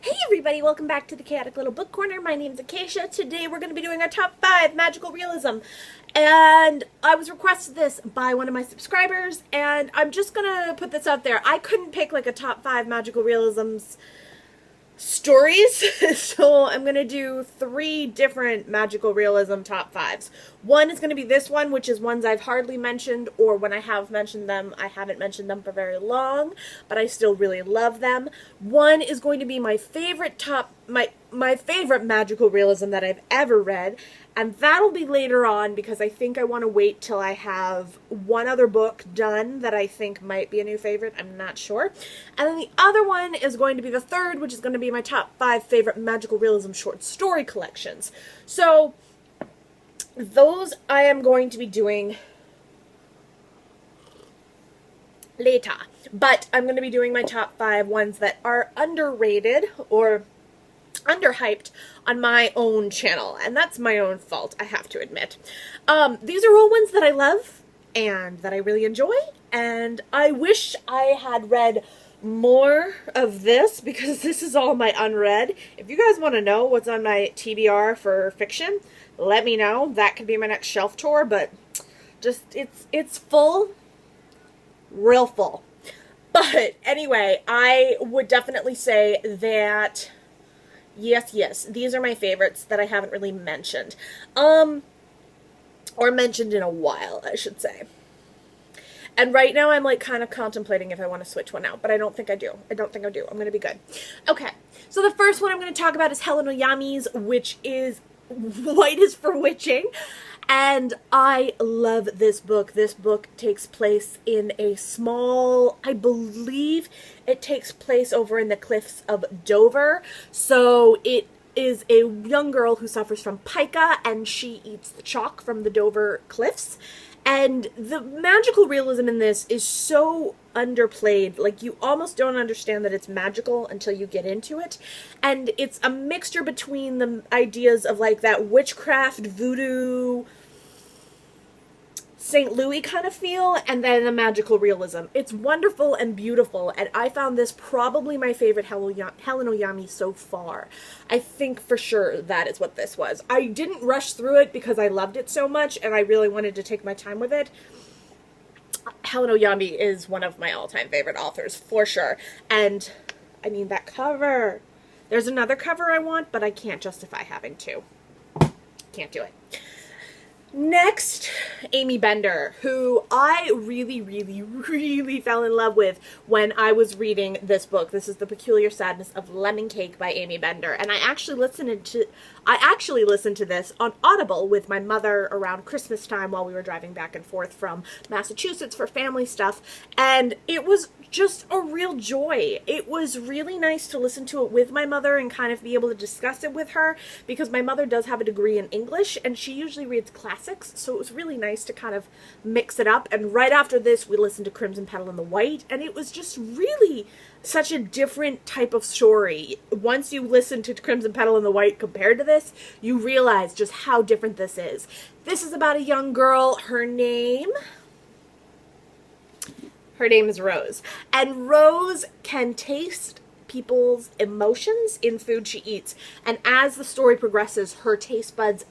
Hey everybody, welcome back to the Chaotic Little Book Corner. My name's Acacia. Today we're going to be doing our top 5 magical realism. And I was requested this by one of my subscribers, and I'm just going to put this out there. I couldn't pick like a top 5 magical realisms stories, so I'm going to do 3 different magical realism top 5s. One is going to be this one, which is ones I've hardly mentioned, or when I have mentioned them, I haven't mentioned them for very long, but I still really love them. One is going to be my favorite my favorite magical realism that I've ever read, and that'll be later on because I think I want to wait till I have one other book done that I think might be a new favorite. I'm not sure. And then the other one is going to be the third, which is going to be my top 5 favorite magical realism short story collections. So those I am going to be doing later. But I'm going to be doing my top 5 ones that are underrated or underhyped on my own channel, and that's my own fault, I have to admit. These are all ones that I love and that I really enjoy, and I wish I had read more of this because this is all my unread. If you guys want to know what's on my TBR for fiction, let me know. That could be my next shelf tour, but just it's full, real full. But anyway, I would definitely say that yes, these are my favorites that I haven't really mentioned. Or mentioned in a while, I should say. And right now I'm like kind of contemplating if I want to switch one out, but I don't think I do. I'm going to be good. Okay, so the first one I'm going to talk about is Helena Yami's, which is White is for Witching. And I love this book. This book takes place in a small, I believe it takes place over in the cliffs of Dover. So it is a young girl who suffers from pica, and she eats the chalk from the Dover cliffs. And the magical realism in this is so underplayed. Like, you almost don't understand that it's magical until you get into it. And it's a mixture between the ideas of, like, that witchcraft, voodoo, St. Louis kind of feel, and then the magical realism. It's wonderful and beautiful, and I found this probably my favorite Helena Yami so far. I think for sure that is what this was. I didn't rush through it because I loved it so much, and I really wanted to take my time with it. Helena Yami is one of my all-time favorite authors, for sure. And, I mean, that cover. There's another cover I want, but I can't justify having two. Can't do it. Next, Amy Bender, who I really fell in love with when I was reading this book. This is The Peculiar Sadness of Lemon Cake by Amy Bender, and I actually listened to this on Audible with my mother around Christmas time while we were driving back and forth from Massachusetts for family stuff, and it was just a real joy. It was really nice to listen to it with my mother and kind of be able to discuss it with her, because my mother does have a degree in English and she usually reads classics, so it was really nice to kind of mix it up. And right after this we listened to Crimson Petal and the White, and it was just really such a different type of story. Once you listen to Crimson Petal and the White compared to this, you realize just how different this is. This is about a young girl. Her name is Rose. And Rose can taste people's emotions in food she eats. And as the story progresses, her taste buds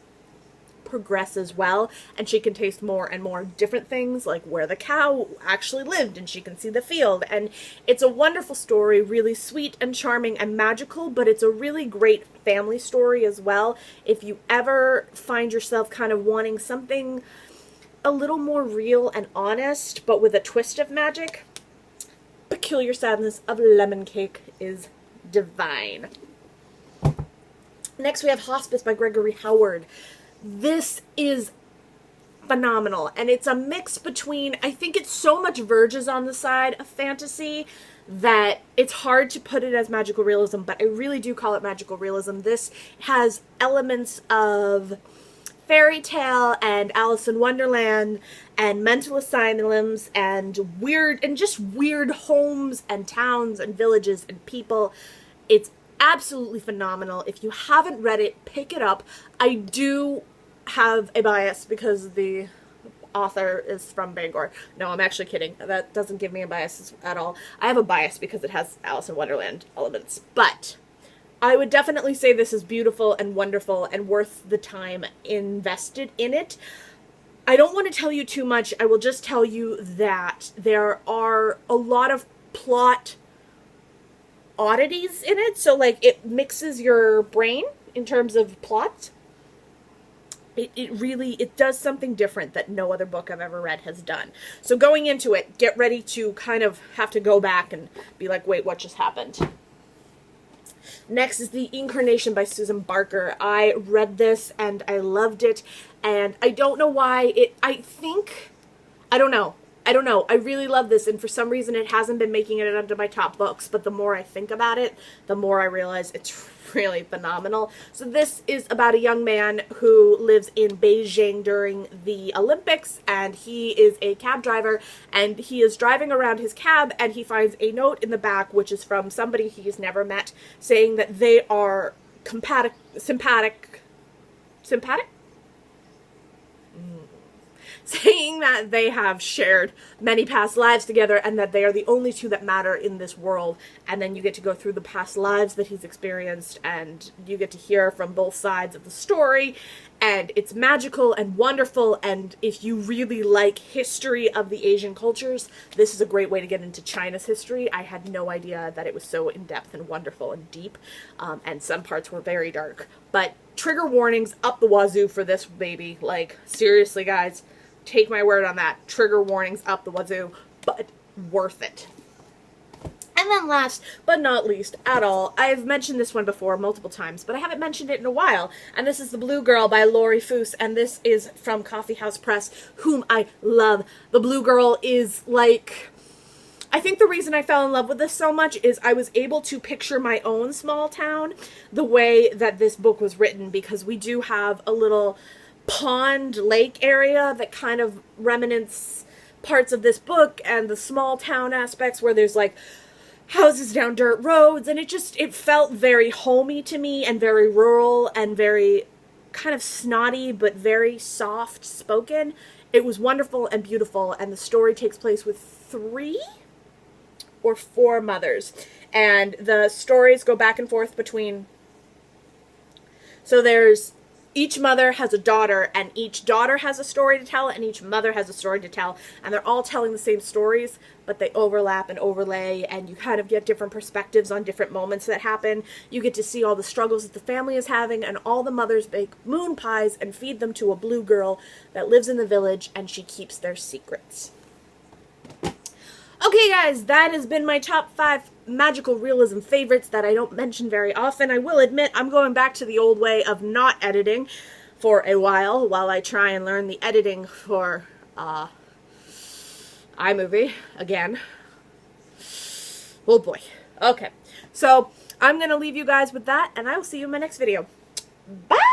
progress as well, and she can taste more and more different things, like where the cow actually lived, and she can see the field. And it's a wonderful story, really sweet and charming and magical, but it's a really great family story as well. If you ever find yourself kind of wanting something a little more real and honest, but with a twist of magic, Peculiar Sadness of Lemon Cake is divine. Next we have Hospice by Gregory Howard. This is phenomenal, and it's a mix between, I think it so much verges on the side of fantasy that it's hard to put it as magical realism, but I really do call it magical realism. This has elements of fairy tale and Alice in Wonderland and mental asylums and just weird homes and towns and villages and people. It's absolutely phenomenal. If you haven't read it, pick it up. I do have a bias because the author is from Bangor. No, I'm actually kidding. That doesn't give me a bias at all. I have a bias because it has Alice in Wonderland elements. But I would definitely say this is beautiful and wonderful and worth the time invested in it. I don't want to tell you too much. I will just tell you that there are a lot of plot oddities in it. So, like, it mixes your brain in terms of plot. It really does something different that no other book I've ever read has done. So going into it, get ready to kind of have to go back and be like, wait, what just happened? Next is The Incarnation by Susan Barker. I read this and I loved it, and I don't know why I don't know. I really love this, and for some reason it hasn't been making it under my top books, but the more I think about it, the more I realize it's really phenomenal. So this is about a young man who lives in Beijing during the Olympics, and he is a cab driver, and he is driving around his cab, and he finds a note in the back, which is from somebody he's never met, saying that they are sympathetic? Saying that they have shared many past lives together and that they are the only two that matter in this world. And then you get to go through the past lives that he's experienced, and you get to hear from both sides of the story, and it's magical and wonderful. And if you really like history of the Asian cultures, this is a great way to get into China's history. I had no idea that it was so in-depth and wonderful and deep, and some parts were very dark. But trigger warnings up the wazoo for this baby. Like, seriously, guys. Take my word on that. Trigger warnings up the wazoo, but worth it. And then last but not least at all, I've mentioned this one before multiple times, but I haven't mentioned it in a while, and this is The Blue Girl by Lori Foose, and this is from Coffee House Press, whom I love. The Blue Girl is like... I think the reason I fell in love with this so much is I was able to picture my own small town the way that this book was written, because we do have a little pond lake area that kind of remnants parts of this book, and the small town aspects where there's like houses down dirt roads, and it felt very homey to me, and very rural, and very kind of snotty but very soft spoken. It was wonderful and beautiful, and the story takes place with 3 or 4 mothers, and the stories go back and forth between, so there's each mother has a daughter, and each daughter has a story to tell, and each mother has a story to tell, and they're all telling the same stories, but they overlap and overlay, and you kind of get different perspectives on different moments that happen. You get to see all the struggles that the family is having, and all the mothers bake moon pies and feed them to a blue girl that lives in the village, and she keeps their secrets. Okay, guys, that has been my top 5 magical realism favorites that I don't mention very often. I will admit I'm going back to the old way of not editing for a while I try and learn the editing for iMovie again. Oh boy. Okay, so I'm going to leave you guys with that, and I will see you in my next video. Bye!